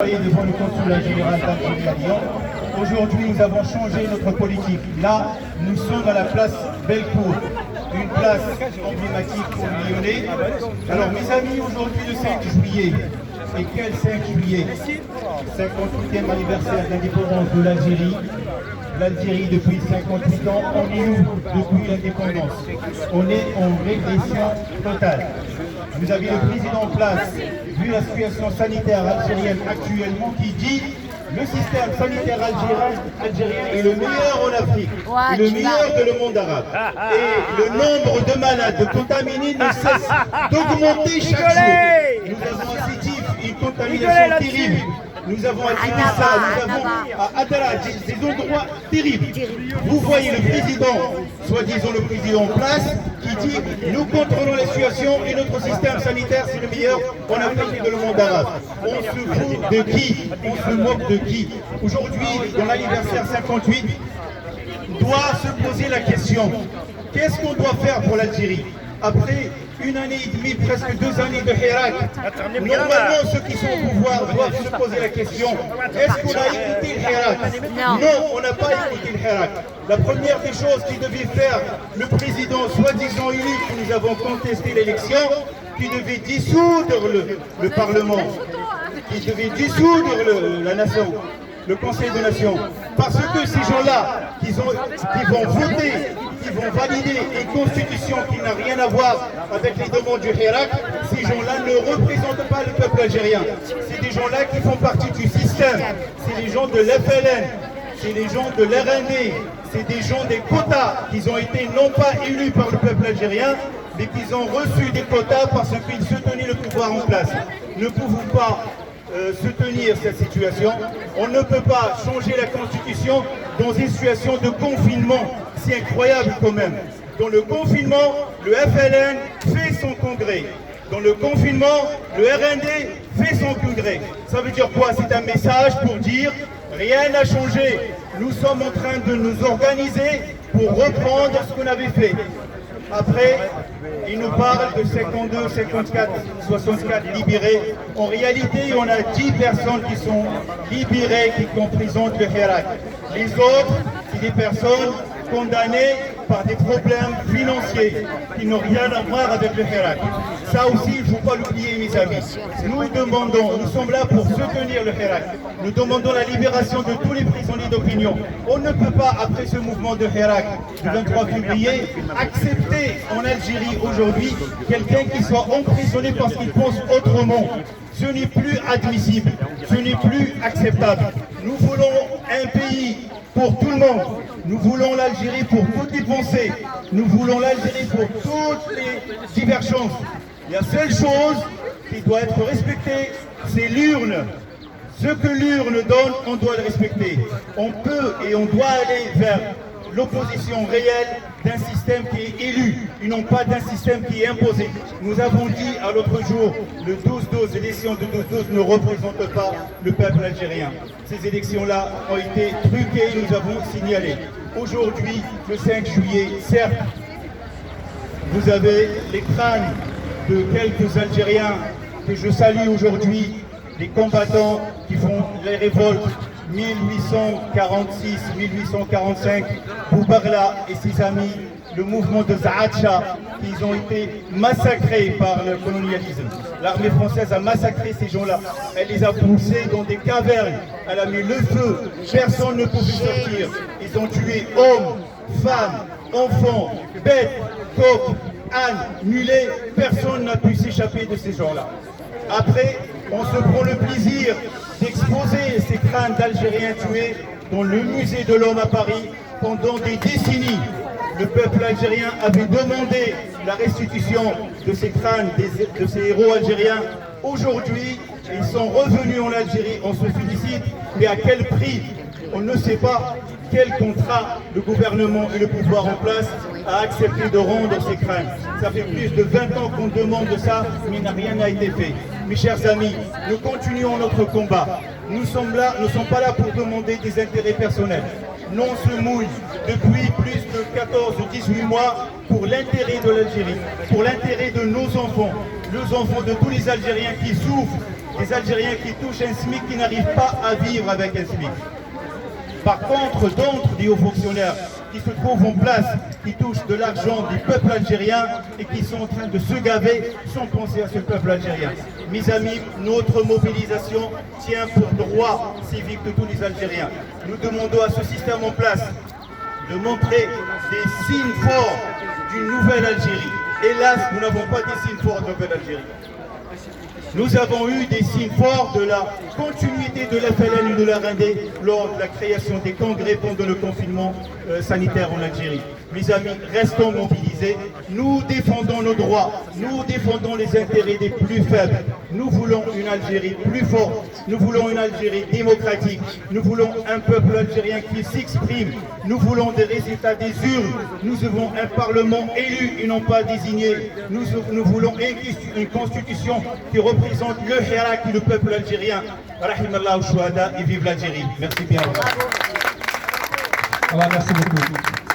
Devant le consulat général d'Algérie à Lyon. Aujourd'hui, nous avons changé notre politique. Là, nous sommes à la place Bellecour, une place emblématique pour les Lyonnais. Alors, mes amis, aujourd'hui, le 5 juillet, et quel 5 juillet 58e anniversaire d'indépendance de l'Algérie. L'Algérie, depuis 58 ans, on est où depuis l'indépendance? On est en régression totale. Vous avez le président en place, vu la situation sanitaire algérienne actuellement, qui dit le système sanitaire algérien est le meilleur en Afrique, le meilleur de le monde arabe. Et le nombre de malades contaminés ne cesse d'augmenter chaque jour. Nous avons à Sétif une contamination terrible. Nous avons à Tinissa, nous avons à Adara, des endroits terribles. Vous voyez le président, soi-disant le président en place, qui dit nous contrôlons la situation et notre système sanitaire c'est le meilleur en Afrique et dans le monde arabe. On se fout de qui? On se moque de qui? Aujourd'hui, dans l'anniversaire 58, doit se poser la question, qu'est-ce qu'on doit faire pour l'Algérie? Après une année et demie, presque 2 années de Hirak, normalement ceux qui sont au pouvoir doivent se poser la question, est-ce qu'on a écouté le Hirak? Non, on n'a pas écouté le Hirak. La première des choses qu'il devait faire le président soi-disant unique, que nous avons contesté l'élection, qui devait dissoudre le Parlement, qui devait dissoudre la nation, le Conseil de Nation, parce que ces gens-là qui vont voter, qui vont valider une constitution qui n'a rien à voir avec les demandes du Hirak, ces gens-là ne représentent pas le peuple algérien. C'est des gens-là qui font partie du système, c'est les gens de l'FLN, c'est les gens de l'RND, c'est des gens des quotas qui ont été non pas élus par le peuple algérien, mais qui ont reçu des quotas parce qu'ils soutenaient le pouvoir en place. Ne pouvons pas soutenir cette situation. On ne peut pas changer la constitution dans une situation de confinement. C'est incroyable quand même. Dans le confinement, le FLN fait son congrès. Dans le confinement, le RND fait son congrès. Ça veut dire quoi? C'est un message pour dire rien n'a changé. Nous sommes en train de nous organiser pour reprendre ce qu'on avait fait. Après, il nous parle de 52, 54, 64 libérés. En réalité, on a 10 personnes qui sont libérées, qui représentent le Hirak. Les autres, c'est des personnes condamnées par des problèmes financiers qui n'ont rien à voir avec le Hirak. Ça aussi, il ne faut pas l'oublier, mes amis. Nous sommes là pour soutenir le Hirak. Nous demandons la libération de tous les prisonniers d'opinion. On ne peut pas, après ce mouvement de Hirak du 23 février, accepter en Algérie aujourd'hui quelqu'un qui soit emprisonné parce qu'il pense autrement. Ce n'est plus admissible, ce n'est plus acceptable. Nous voulons un pays pour tout le monde. Nous voulons l'Algérie pour toutes les pensées. Nous voulons l'Algérie pour toutes les divergences. La seule chose qui doit être respectée, c'est l'urne. Ce que l'urne donne, on doit le respecter. On peut et on doit aller vers l'opposition réelle d'un système qui est élu, et non pas d'un système qui est imposé. Nous avons dit à l'autre jour, le 12-12, l'élection de 12-12 ne représente pas le peuple algérien. Ces élections-là ont été truquées, nous avons signalé. Aujourd'hui, le 5 juillet, certes, vous avez les crânes de quelques Algériens que je salue aujourd'hui, les combattants qui font les révoltes 1846, 1845, Boubarla et ses amis, le mouvement de Zaatcha, qui ont été massacrés par le colonialisme. L'armée française a massacré ces gens-là. Elle les a poussés dans des cavernes. Elle a mis le feu. Personne ne pouvait sortir. Ils ont tué hommes, femmes, enfants, bêtes, coqs, ânes, mulets. Personne n'a pu s'échapper de ces gens-là. Après, on se prend le plaisir d'exposer ces crânes d'Algériens tués dans le musée de l'homme à Paris pendant des décennies. Le peuple algérien avait demandé la restitution de ces crânes, de ces héros algériens. Aujourd'hui, ils sont revenus en Algérie, on se félicite, mais à quel prix? On ne sait pas quel contrat le gouvernement et le pouvoir en place a accepté de rendre ces crânes. Ça fait plus de 20 ans qu'on demande ça, mais rien n'a été fait. Mes chers amis, nous continuons notre combat. Nous ne sommes pas là pour demander des intérêts personnels. Non, on se mouille depuis plus de 14 ou 18 mois pour l'intérêt de l'Algérie, pour l'intérêt de nos enfants de tous les Algériens qui souffrent des Algériens qui touchent un SMIC qui n'arrivent pas à vivre avec un SMIC. Par contre, d'autres des hauts fonctionnaires qui se trouvent en place, qui touchent de l'argent du peuple algérien et qui sont en train de se gaver sans penser à ce peuple algérien. Mes amis, notre mobilisation tient pour droit civique de tous les Algériens. Nous demandons à ce système en place de montrer des signes forts d'une nouvelle Algérie. Hélas, nous n'avons pas des signes forts de nouvelle Algérie. Nous avons eu des signes forts de la continuité de l'FLN et de la RND lors de la création des congrès pendant le confinement sanitaire en Algérie. Mes amis, restons mobilisés. Nous défendons nos droits. Nous défendons les intérêts des plus faibles. Nous voulons une Algérie plus forte. Nous voulons une Algérie démocratique. Nous voulons un peuple algérien qui s'exprime. Nous voulons des résultats des urnes. Nous voulons un parlement élu et non pas désigné. Nous voulons une constitution qui représente le Hirak et le peuple algérien. Rahimallahu shuhada et vive l'Algérie. Merci bien. Merci beaucoup.